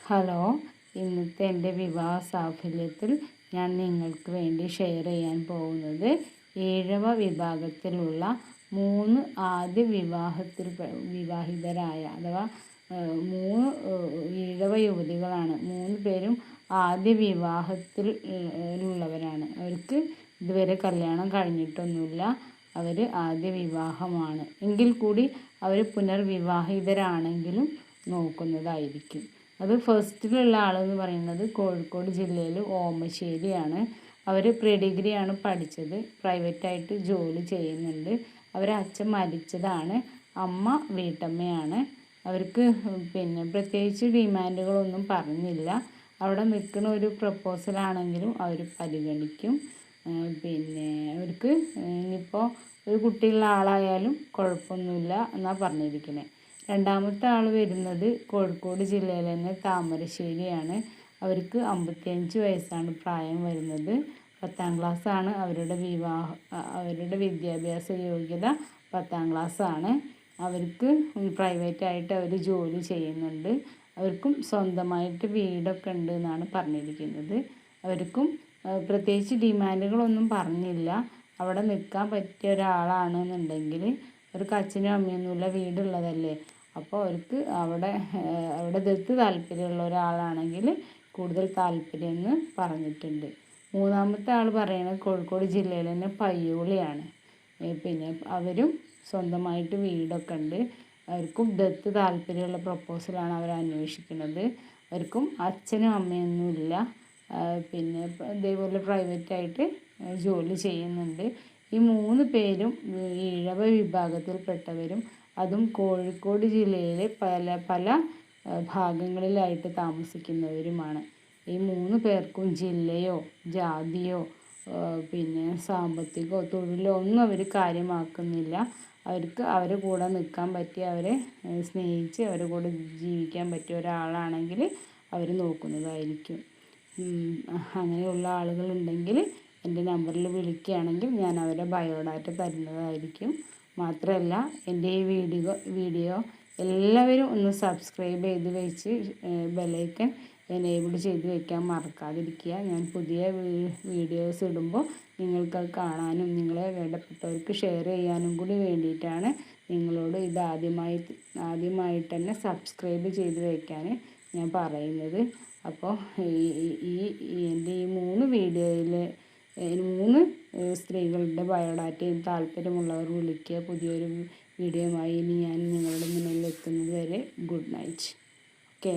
Hello, ഇന്നത്തെ എൻ്റെ വിവാഹ സാഫല്യത്തിൽ ഞാൻ നിങ്ങൾക്ക് വേണ്ടി ഷെയർ ചെയ്യാൻ പോകുന്നത് ഈഴവ വിഭാഗത്തിലുള്ള 3 ആദ്യ വിവാഹിതരായ അഥവാ 3 ഈഴവ യുവതികളാണ്. 3 പേരും ആദ്യ വിവാഹത്തിൽ ഉള്ളവരാണ്. അവർക്ക് ഇതുവരെ കല്യാണം കഴിഞ്ഞിട്ടൊന്നുമില്ല. അവർ ആദ്യ വിവാഹമാണ്. എങ്കിൽ കൂടി അവർ പുനർവിവാഹിതരാണെങ്കിലും നോക്കുന്നതായിരിക്കും. അത് ഫസ്റ്റിലുള്ള ആളെന്ന് പറയുന്നത് കോഴിക്കോട് ജില്ലയിൽ ഓമശ്ശേരിയാണ്. അവർ പ്രീ ഡിഗ്രിയാണ് പഠിച്ചത്. പ്രൈവറ്റായിട്ട് ജോലി ചെയ്യുന്നുണ്ട്. അവരെ അച്ഛൻ മരിച്ചതാണ്. അമ്മ വീട്ടമ്മയാണ്. അവർക്ക് പ്രത്യേകിച്ച് ഡിമാൻഡുകളൊന്നും പറഞ്ഞില്ല. അവിടെ നിൽക്കുന്ന ഒരു പ്രപ്പോസലാണെങ്കിലും അവർ പരിഗണിക്കും. അവർക്ക് ഇനിയിപ്പോൾ ഒരു കുട്ടിയുള്ള ആളായാലും കുഴപ്പമൊന്നുമില്ല എന്നാണ് പറഞ്ഞിരിക്കുന്നത്. രണ്ടാമത്തെ ആൾ വരുന്നത് കോഴിക്കോട് ജില്ലയിൽ തന്നെ താമരശ്ശേരിയാണ്. അവർക്ക് 55 വയസ്സാണ് പ്രായം വരുന്നത്. 10ാം ക്ലാസ്സാണ് അവരുടെ വിദ്യാഭ്യാസ യോഗ്യത 10ാം ക്ലാസ്സാണ്. അവർക്ക് പ്രൈവറ്റായിട്ട് അവർ ജോലി ചെയ്യുന്നുണ്ട്. അവർക്കും സ്വന്തമായിട്ട് വീടൊക്കെ ഉണ്ട് എന്നാണ് പറഞ്ഞിരിക്കുന്നത്. അവർക്കും പ്രത്യേകിച്ച് ഡിമാൻഡുകളൊന്നും പറഞ്ഞില്ല. അവിടെ നിൽക്കാൻ പറ്റിയ ഒരാളാണെന്നുണ്ടെങ്കിൽ അവർക്ക് അച്ഛനും അമ്മയൊന്നുമില്ല, വീടുള്ളതല്ലേ. അപ്പോൾ അവർക്ക് അവിടെ ദത്ത് താല്പര്യമുള്ള ഒരാളാണെങ്കിൽ കൂടുതൽ താല്പര്യം എന്ന് പറഞ്ഞിട്ടുണ്ട്. മൂന്നാമത്തെ ആൾ പറയുന്നത് കോഴിക്കോട് ജില്ലയിൽ തന്നെ പയ്യോളിയാണ്. അവരും സ്വന്തമായിട്ട് വീടൊക്കെ ഉണ്ട്. അവർക്കും ദത്ത് താല്പര്യമുള്ള പ്രപ്പോസലാണ് അവർ അന്വേഷിക്കുന്നത്. അവർക്കും അച്ഛനും അമ്മയൊന്നുമില്ല. ഇതേപോലെ പ്രൈവറ്റായിട്ട് ജോലി ചെയ്യുന്നുണ്ട്. ഈ 3 പേരും ഈഴവ വിഭാഗത്തിൽപ്പെട്ടവരും, അതും കോഴിക്കോട് സാഹിത്യത്തിലെ പല ഭാഗങ്ങളിലായിട്ട് താമസിക്കുന്നവരുമാണ്. ഈ 3 പേർക്കും ജില്ലയോ ജാതിയോ സാമ്പത്തികമോ തൊഴിലോ ഒന്നും അവർ കാര്യമാക്കുന്നില്ല. അവർക്ക് അവരുടെ കൂടെ നിൽക്കാൻ പറ്റിയ, അവരെ സ്നേഹിച്ച് അവരുടെ കൂടെ ജീവിക്കാൻ പറ്റിയ ഒരാളാണെങ്കിൽ അവർ നോക്കുന്നതായിരിക്കും. അങ്ങനെയുള്ള ആളുകളുണ്ടെങ്കിൽ എൻ്റെ നമ്പറിൽ വിളിക്കുകയാണെങ്കിൽ ഞാൻ അവരുടെ ബയോഡാറ്റ തരുന്നതായിരിക്കും. മാത്രമല്ല, എൻ്റെ ഈ വീഡിയോ എല്ലാവരും ഒന്ന് സബ്സ്ക്രൈബ് ചെയ്ത് വെച്ച് ബെല്ലൈക്കൺ എനേബിൾ ചെയ്ത് വയ്ക്കാൻ മറക്കാതിരിക്കുക. ഞാൻ പുതിയ വീഡിയോസ് ഇടുമ്പോൾ നിങ്ങൾക്കത് കാണാനും നിങ്ങളെ വേണ്ടപ്പെട്ടവർക്ക് ഷെയർ ചെയ്യാനും കൂടി വേണ്ടിയിട്ടാണ് നിങ്ങളോട് ഇത് ആദ്യമായിട്ട് തന്നെ സബ്സ്ക്രൈബ് ചെയ്ത് വയ്ക്കാൻ ഞാൻ പറയുന്നത്. അപ്പോൾ എൻ്റെ ഈ 3 വീഡിയോയിൽ 3 സ്ത്രീകളുടെ ബയോഡാറ്റയും താല്പര്യമുള്ളവർ വിളിക്കുക. പുതിയൊരു വീഡിയോയുമായി ഇനി ഞാൻ നിങ്ങളുടെ മുന്നിൽ എത്തുന്നത് വരെ ഗുഡ് നൈറ്റ്. ഓക്കെ.